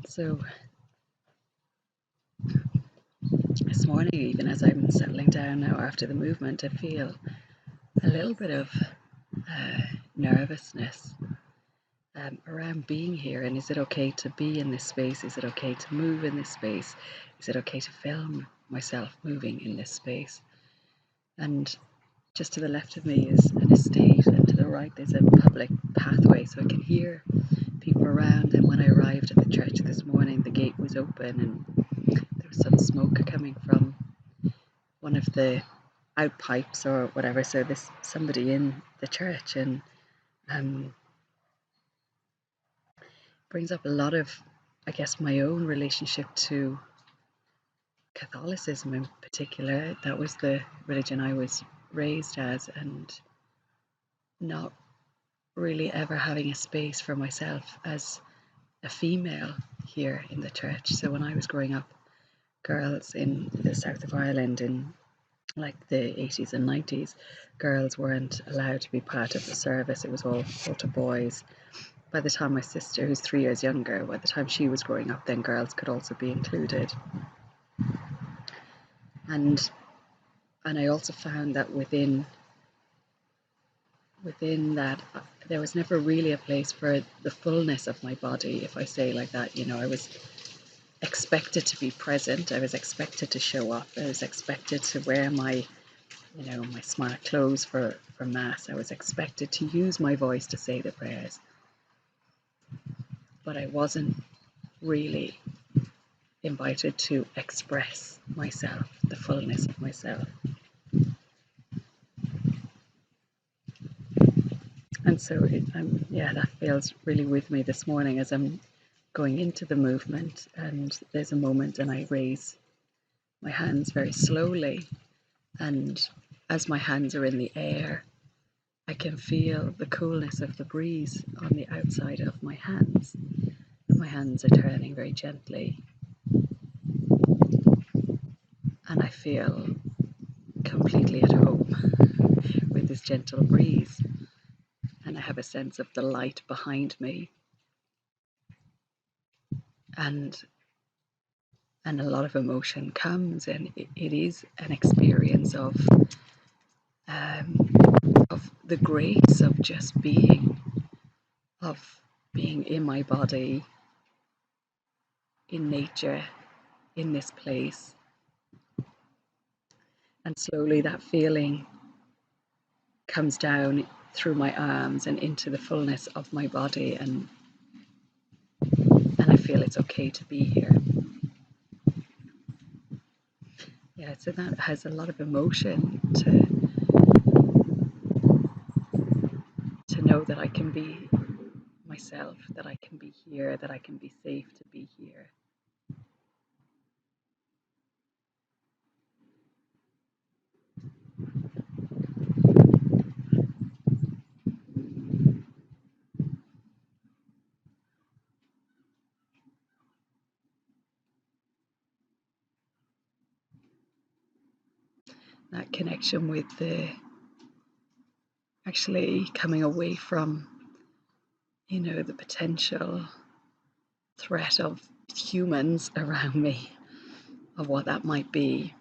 So this morning, even as I'm settling down now after the movement, I feel a little bit of nervousness around being here. And is it okay to be in this space? Is it okay to move in this space? Is it okay to film myself moving in this space? And just to the left of me is an estate, and to the right there's a public pathway, so I can hear people around. And when I arrived at the church this morning, the gate was open and there was some smoke coming from one of the out pipes or whatever. So there's somebody in the church, and brings up a lot of, I guess, my own relationship to Catholicism in particular. That was the religion I was raised as, and not really ever having a space for myself as a female here in the church. So when I was growing up, girls in the south of Ireland in like the 80s and 90s, girls weren't allowed to be part of the service. It was all to boys. By the time my sister, who's 3 years younger, by the time she was growing up, then girls could also be included. And I also found that within that, there was never really a place for the fullness of my body, if I say like that. You know, I was expected to be present. I was expected to show up. I was expected to wear my, my smart clothes for mass. I was expected to use my voice to say the prayers. But I wasn't really invited to express myself, the fullness of myself. And so that feels really with me this morning as I'm going into the movement, and there's a moment and I raise my hands very slowly, and as my hands are in the air, I can feel the coolness of the breeze on the outside of my hands. My hands are turning very gently, and I feel completely at home with this gentle breeze. And I have a sense of the light behind me, and a lot of emotion comes, and it is an experience of the grace of just being, of being in my body, in nature, in this place. And slowly that feeling comes down through my arms and into the fullness of my body, and I feel it's okay to be here. Yeah, so that has a lot of emotion to know that I can be myself, that I can be here, that I can be safe to be here. That connection with the actually coming away from, the potential threat of humans around me, of what that might be.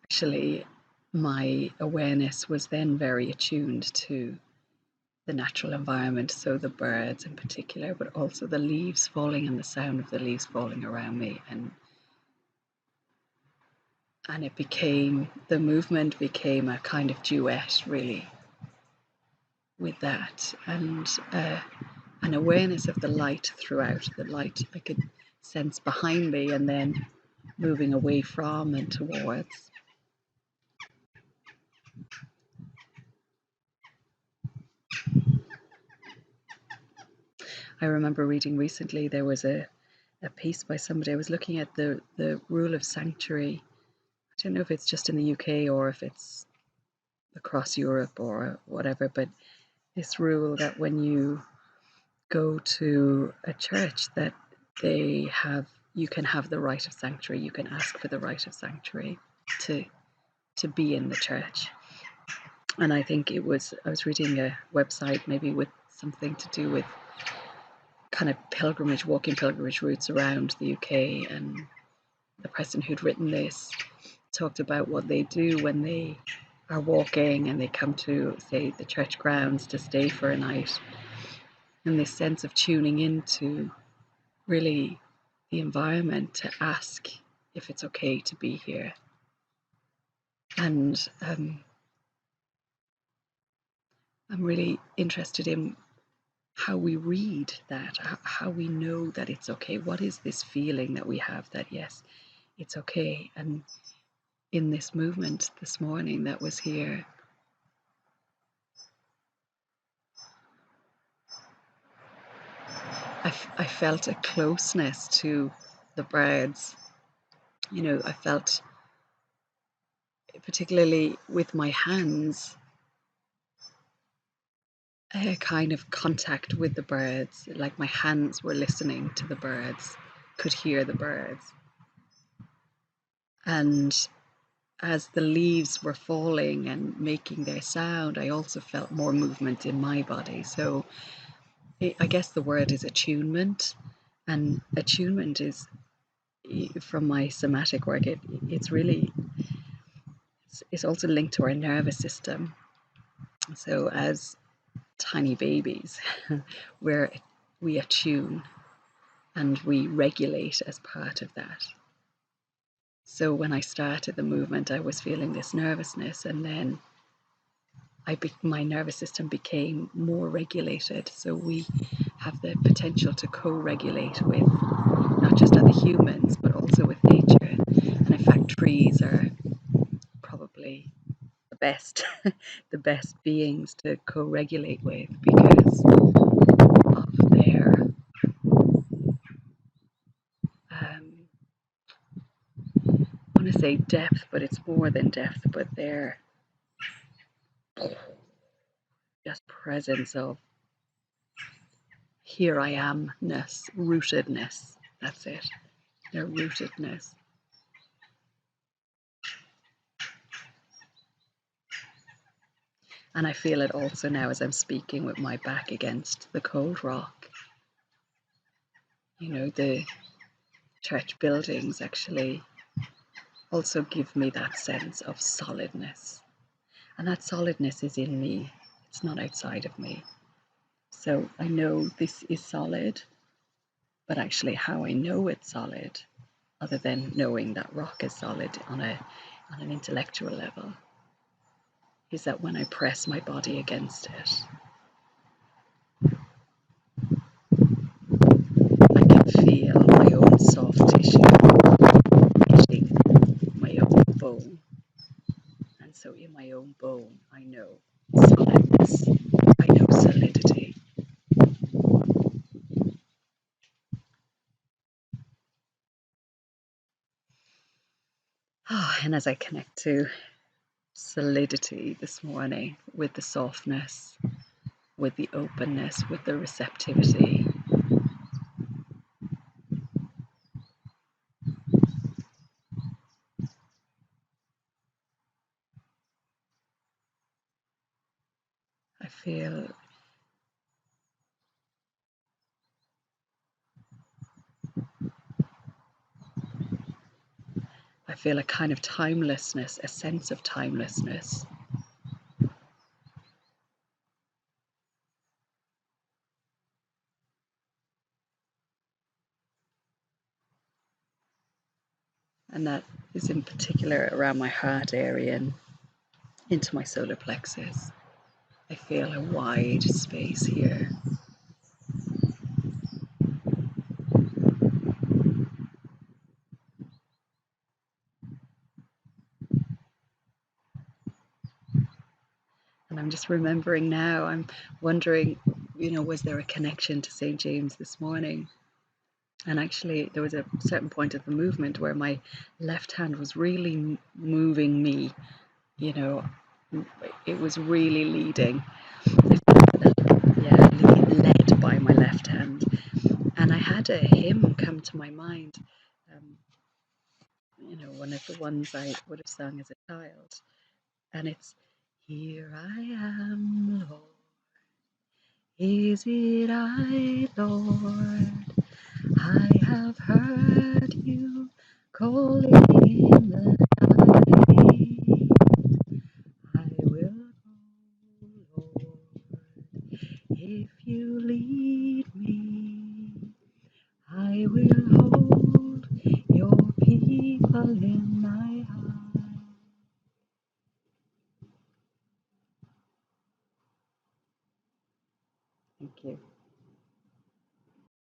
Actually, my awareness was then very attuned to the natural environment, so the birds in particular, but also the leaves falling and the sound of the leaves falling around me. And it became, the movement became a kind of duet, really, with that, and an awareness of the light throughout. The light I could sense behind me, and then moving away from and towards. I remember reading recently, there was a piece by somebody. I was looking at the rule of sanctuary. I don't know if it's just in the UK or if it's across Europe or whatever, but this rule that when you go to a church, that you can have the right of sanctuary, you can ask for the right of sanctuary to be in the church. And I think I was reading a website maybe with something to do with kind of walking pilgrimage routes around the UK, and the person who'd written this talked about what they do when they are walking and they come to, say, the church grounds to stay for a night, and this sense of tuning into really the environment to ask if it's okay to be here. And I'm really interested in how we read that, how we know that it's okay. What is this feeling that we have that, yes, it's okay? And in this movement this morning that was here, I felt a closeness to the birds. You know, I felt, particularly with my hands, a kind of contact with the birds, like my hands were listening to the birds, could hear the birds. And as the leaves were falling and making their sound, I also felt more movement in my body. So I guess the word is attunement, and attunement is, from my somatic work, it's really, it's also linked to our nervous system. So as tiny babies, where we attune and we regulate as part of that. So when I started the movement, I was feeling this nervousness, and then my nervous system became more regulated. So we have the potential to co-regulate with not just other humans, but also with nature. And in fact, trees are probably the best, the best beings to co-regulate with, because of their I want to say depth, but it's more than depth, but their just presence of here I amness, rootedness. That's it, their rootedness. And I feel it also now as I'm speaking with my back against the cold rock. You know, the church buildings actually also give me that sense of solidness. And that solidness is in me, it's not outside of me. So I know this is solid, but actually how I know it's solid, other than knowing that rock is solid on an intellectual level, is that when I press my body against it, I can feel my own soft tissue hitting my own bone. And so in my own bone, I know solidness, I know solidity. And as I connect to solidity this morning, with the softness, with the openness, with the receptivity, I feel a kind of timelessness, a sense of timelessness. And that is in particular around my heart area and into my solar plexus. I feel a wide space here. And I'm just remembering now, I'm wondering, was there a connection to St. James this morning? And actually, there was a certain point of the movement where my left hand was really moving me, it was really leading. Yeah, led by my left hand. And I had a hymn come to my mind, one of the ones I would have sung as a child. And it's, here I am, Lord, Is it I, Lord? I have heard you calling in the night. I will go, Lord, if you lead me. I will hold your people in my heart. Thank you.